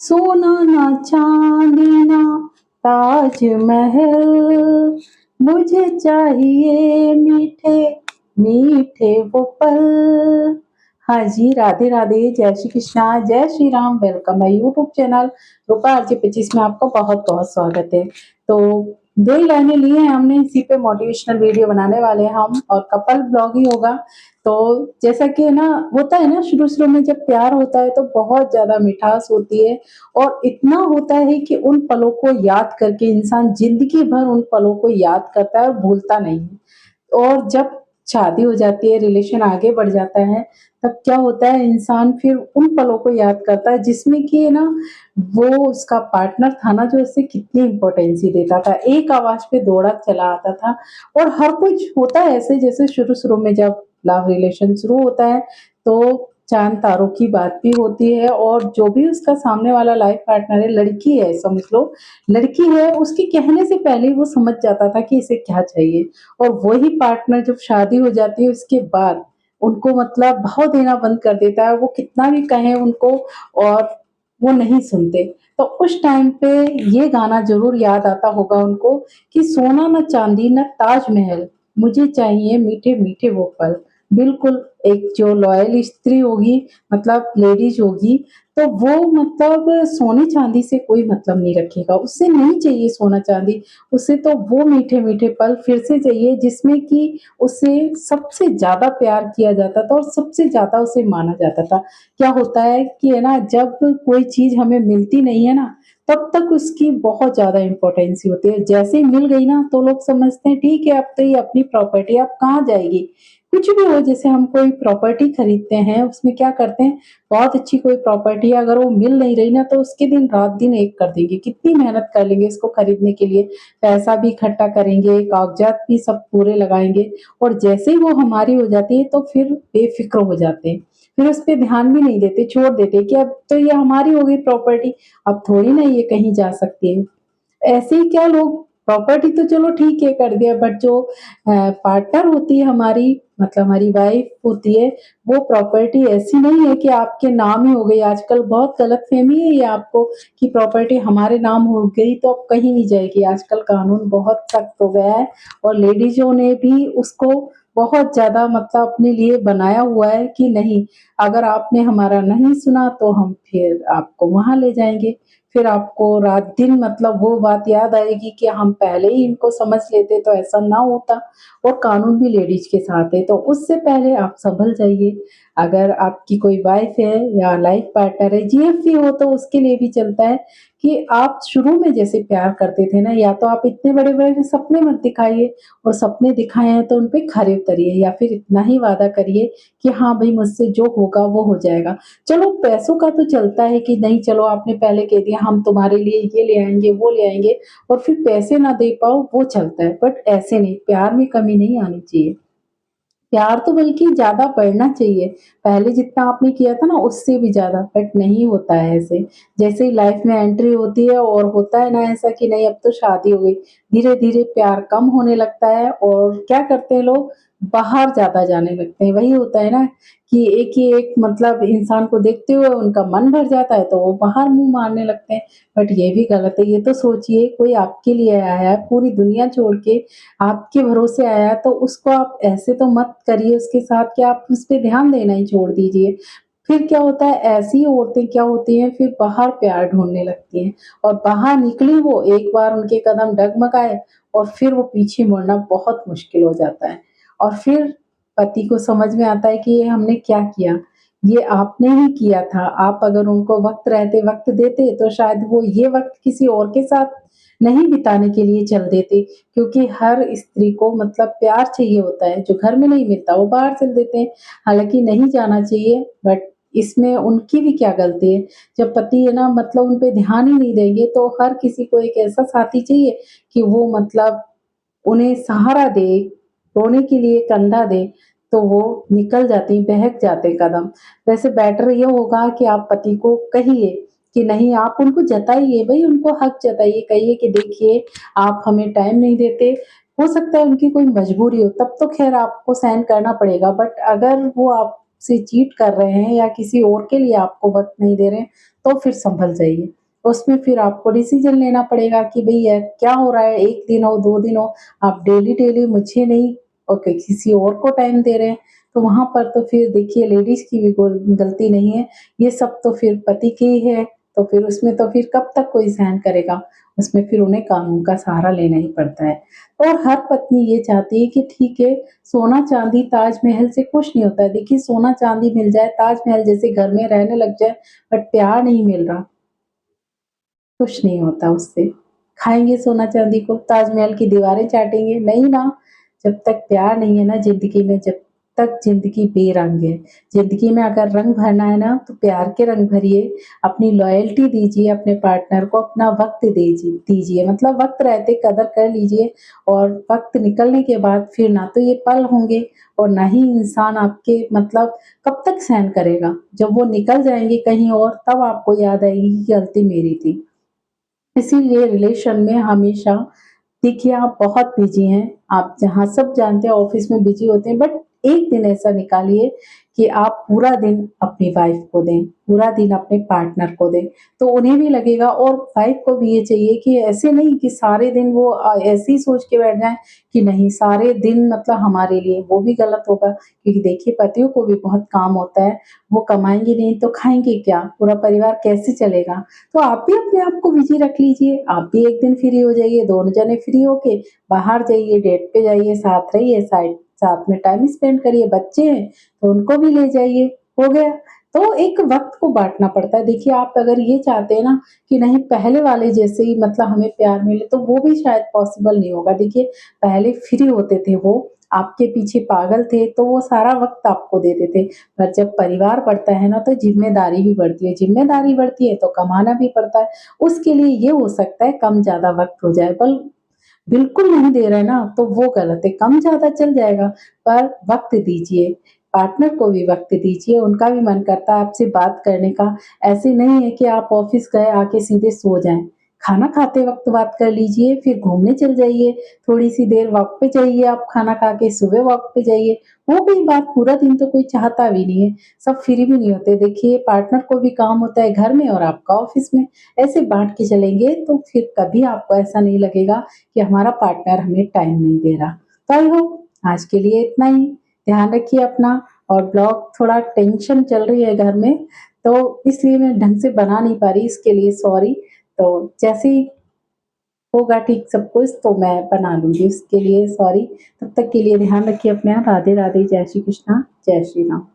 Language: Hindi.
सोना ना चांदी ना ताजमहल, मुझे चाहिए मीठे मीठे वो पल। हाँ जी, राधे राधे, जय श्री कृष्णा, जय Shri Ram. Welcome my YouTube channel Rupa RJ 25 में आपका बहुत बहुत स्वागत है। तो 2 ही लाइनें ली हैं हमने, इसी पे मोटिवेशनल वीडियो बनाने वाले हैं हम, और कपल ब्लॉग ही होगा। तो जैसा कि है ना, होता है ना, शुरू शुरू में जब प्यार होता है तो बहुत ज्यादा मिठास होती है, और इतना होता है कि उन पलों को याद करके इंसान जिंदगी भर उन पलों को याद करता है और भूलता नहीं है। और जब शादी हो जाती है, रिलेशन आगे बढ़ जाता है, तब क्या होता है, इंसान फिर उन पलों को याद करता है जिसमें कि है ना, वो उसका पार्टनर था ना, जो इससे कितनी इम्पोर्टेंसी देता था, एक आवाज पे दौड़ा चला आता था। और हर कुछ होता है ऐसे, जैसे शुरू शुरू में जब लव रिलेशन शुरू होता है तो चांद तारों की बात भी होती है, और जो भी उसका सामने वाला लाइफ पार्टनर है, लड़की है समझ लो, लड़की है, उसके कहने से पहले वो समझ जाता था कि इसे क्या चाहिए। और वही पार्टनर जब शादी हो जाती है उसके बाद उनको मतलब भाव देना बंद कर देता है, वो कितना भी कहें उनको, और वो नहीं सुनते। तो उस टाइम पे ये गाना ज़रूर याद आता होगा उनको, कि सोना ना चांदी ना ताजमहल, मुझे चाहिए मीठे-मीठे वो पल। बिल्कुल, एक जो लॉयल स्त्री होगी, मतलब लेडीज़ होगी, तो वो मतलब सोने-चांदी से कोई मतलब नहीं रखेगा, उसे नहीं चाहिए सोना-चांदी, उसे तो वो मीठे-मीठे पल फिर से चाहिए जिसमें कि उसे सबसे ज़्यादा प्यार किया जाता था और सबसे ज़्यादा उसे माना जाता था। क्या होता है कि है ना, जब कोई चीज़ हमें मिलती नहीं है ना, तब तक उसकी बहुत ज़्यादा इम्पोर्टेंसी होती है। जैसे ही मिल गई ना, तो लोग समझते हैं ठीक है, अब तो ये अपनी प्रॉपर्टी है, अब कहाँ जाएगी? कुछ भी हो, जैसे हम कोई प्रॉपर्टी खरीदते हैं, उसमें क्या करते हैं, बहुत अच्छी कोई प्रॉपर्टी है, अगर वो मिल नहीं रही ना, तो उसके दिन रात दिन एक कर देंगे, कितनी मेहनत कर लेंगे इसको खरीदने के लिए, पैसा भी इकट्ठा करेंगे, कागज़ात भी सब पूरे लगाएँगे, और जैसे ही वो हमारी हो जाती है तो फिर बेफ़िक्र हो जाते हैं। फिर उस पे ध्यान भी नहीं देते, छोड़ देते कि अब तो ये हमारी हो गई प्रॉपर्टी, अब थोड़ी ना ये कहीं जा सकती है। ऐसे ही क्या लोग, प्रॉपर्टी तो चलो ठीक है कर दिया, बट जो पार्टनर होती है हमारी, मतलब हमारी वाइफ होती है, वो प्रॉपर्टी ऐसी नहीं है कि आपके नाम ही हो गई। आजकल बहुत गलतफ़हमी है ये आपको, कि प्रॉपर्टी हमारे नाम हो गई तो अब कहीं नहीं जाएगी। आजकल कानून बहुत सख्त हो गया है, और लेडीज़ों ने भी उसको बहुत ज़्यादा मतलब अपने लिए बनाया हुआ है कि नहीं, अगर आपने हमारा नहीं सुना तो हम फिर आपको वहाँ ले जाएँगे। फिर आपको रात-दिन मतलब वो बात याद आएगी कि हम पहले ही इनको समझ लेते तो ऐसा ना होता, और कानून भी लेडीज़ के साथ है। तो उससे पहले आप सँभल जाइए। अगर आपकी कोई वाइफ़ है या लाइफ़ पार्टनर है, जीएफवी हो, तो उसके लिए भी चलता है कि आप शुरू में जैसे प्यार करते थे ना, या तो आप इतने बड़े-बड़े सपने मत दिखाइए, और सपने दिखाए हैं तो उन पे खरे उतरिए, या फिर इतना ही वादा करिए कि हाँ भई, मुझसे जो होगा वो हो जाएगा। चलो पैसों का तो चलता है कि नहीं, चलो आपने पहले कह दिया हम तुम्हारे लिए ये ले आएँगे, वो ले आएँगे, और फिर पैसे ना दे पाओ, वो चलता है, बट ऐसे नहीं, प्यार में कमी नहीं आनी चाहिए। प्यार तो बल्कि ज़्यादा बढ़ना चाहिए, पहले जितना आपने किया था ना उससे भी ज़्यादा, बट नहीं होता है ऐसे। जैसे ही लाइफ़ में एंट्री होती है और होता है ना ऐसा कि नहीं, अब तो शादी हो गई, धीरे-धीरे प्यार कम होने लगता है, और क्या करते हैं लोग, बाहर ज़्यादा जाने लगते हैं। वही होता है ना, कि एक ही एक मतलब इंसान को देखते हुए उनका मन भर जाता है तो वो बाहर मुँह मारने लगते हैं, बट ये भी गलत है। ये तो सोचिए, कोई आपके लिए आया है, पूरी दुनिया छोड़ के आपके भरोसे आया है, तो उसको आप ऐसे तो मत करिए उसके साथ कि आप उस पे ध्यान देना ही छोड़ दीजिए। फिर क्या होता है, ऐसी औरतें क्या होती हैं, फिर बाहर प्यार ढूँढने लगती हैं, और बाहर निकली वो, एक बार उनके कदम डगमगाए और फिर वो पीछे मुड़ना बहुत मुश्किल हो जाता है। और फिर पति को समझ में आता है कि ये हमने क्या किया? ये आपने ही किया था। आप अगर उनको वक़्त रहते वक़्त देते तो शायद वो ये वक़्त किसी और के साथ नहीं बिताने के लिए चल देते, क्योंकि हर स्त्री को मतलब प्यार चाहिए होता है, जो घर में नहीं मिलता वो बाहर चल देते हैं। हालाँकि नहीं जाना चाहिए, बट इसमें उनकी भी क्या गलती है? जब पति है ना, मतलब उन पे ध्यान ही नहीं देंगे, तो हर किसी को एक ऐसा साथी चाहिए कि वो मतलब उन्हें सहारा दे, रोने के लिए कंधा दे, तो वो निकल जाती, बहक जाते कदम। वैसे बेटर ये होगा कि आप पति को कहिए कि नहीं, आप उनको जताइए, भई उनको हक जताइए, कहिए कि देखिए, आप हमें टाइम नहीं देते, हो सकता है उनकी कोई मजबूरी हो, तब तो ख़ैर आपको सहन करना पड़ेगा, बट अगर वो आप आपसे चीट कर रहे हैं या किसी और के लिए आपको वक़्त नहीं दे रहे हैं, तो फिर सँभल जाइए। उसमें फिर आपको डिसीज़न लेना पड़ेगा कि भई क्या हो रहा है, 1 दिन हो, 2 दिन हो, आप डेली-डेली मुझे नहीं ओके किसी और को टाइम दे रहे हैं। तो वहाँ पर तो फिर देखिए लेडीज़ की भी कोई गलती नहीं है, ये सब तो फिर पति की ही है, तो फिर उसमें तो फिर कब तक कोई सहन करेगा? उसमें फिर उन्हें कानून का सहारा लेना ही पड़ता है। और हर पत्नी ये चाहती है कि ठीक है, सोना-चांदी, ताजमहल से कुछ नहीं होता है। देखिए सोना-चांदी मिल जाए, ताजमहल जैसे घर में रहने लग जाए, बट प्यार नहीं मिल रहा, कुछ नहीं होता उससे। खाएँगे सोना-चांदी को, ताजमहल की दीवारें चाटेंगे, नहीं ना। जब तक प्यार नहीं है ना ज़िंदगी में, जब तक ज़िंदगी बेरंग है। ज़िंदगी में अगर रंग भरना है ना, तो प्यार के रंग भरिए, अपनी लॉयल्टी दीजिए अपने पार्टनर को, अपना वक़्त दीजिए मतलब वक़्त रहते कदर कर लीजिए और वक़्त निकलने के बाद फिर ना तो ये पल होंगे और ना ही इंसान आपके मतलब कब तक सहन करेगा। जब वो निकल जाएँगे कहीं और, तब आपको याद आएगी कि गलती मेरी थी। इसीलिए रिलेशन में हमेशा देखिए आप बहुत बिज़ी हैं, आप जहाँ सब जानते हैं ऑफ़िस में बिज़ी होते हैं बट एक दिन ऐसा निकालिए कि आप पूरा दिन अपनी वाइफ़ को दें, पूरा दिन अपने पार्टनर को दें। तो उन्हें भी लगेगा और वाइफ़ को भी ये चाहिए कि ऐसे नहीं कि सारे दिन वो ऐसे ही सोच के बैठ जाएँ कि नहीं सारे दिन मतलब हमारे लिए, वो भी गलत होगा क्योंकि देखिए पतियों को भी बहुत काम होता है, वो कमाएँगे नहीं तो खाएँगे क्या? पूरा परिवार कैसे चलेगा? तो आप भी अपने आप को बिज़ी रख लीजिए, आप भी एक दिन फ्री हो जाइए, दोनों जने फ्री होके बाहर जाइए, डेट पे जाइए, साथ रहिए, साथ में टाइम स्पेंड करिए, बच्चे हैं तो उनको भी ले जाइए, हो गया। तो एक वक़्त को बाँटना पड़ता है, देखिए आप अगर ये चाहते हैं ना कि नहीं पहले वाले जैसे ही मतलब हमें प्यार मिले तो वो भी शायद पॉसिबल नहीं होगा। देखिए पहले फ्री होते थे वो, आपके पीछे पागल थे तो वो सारा वक़्त आपको देते थे। पर जब परिवार बढ़ता है ना तो ज़िम्मेदारी भी बढ़ती है, ज़िम्मेदारी बढ़ती है तो कमाना भी पड़ता है। उसके लिए ये हो सकता है कम-ज़्यादा वक़्त हो जाए पर बिल्कुल नहीं दे रहे ना तो वो गलत है, कम-ज़्यादा चल जाएगा पर वक़्त दीजिए, पार्टनर को भी वक़्त दीजिए, उनका भी मन करता है आपसे बात करने का। ऐसे नहीं है कि आप ऑफ़िस गए आके सीधे सो जाएँ। खाना खाते वक़्त बात कर लीजिए, फिर घूमने चले जाइए, थोड़ी-सी देर वॉक पे जाइए आप खाना खा के, सुबह वॉक पे जाइए। हो गई बात, पूरा दिन तो कोई चाहता भी नहीं है, सब फ्री भी नहीं होते। देखिए पार्टनर को भी काम होता है घर में और आपका ऑफ़िस में। ऐसे बाँट के चलेंगे तो फिर कभी आपको ऐसा नहीं लगेगा कि हमारा पार्टनर हमें टाइम नहीं दे रहा। तो आई होप आज के लिए इतना ही। ध्यान रखिए अपना और ब्लॉग थोड़ा टेंशन चल रही है घर में, तो इसलिए मैं ढंग से बना नहीं पा रही, इसके लिए सॉरी। तो जैसे ही होगा ठीक सब कुछ तो मैं बना लूँगी, उसके लिए सॉरी। तब तक के लिए ध्यान रखिए अपना। राधे, राधे, जय श्री कृष्णा, जय श्री राम।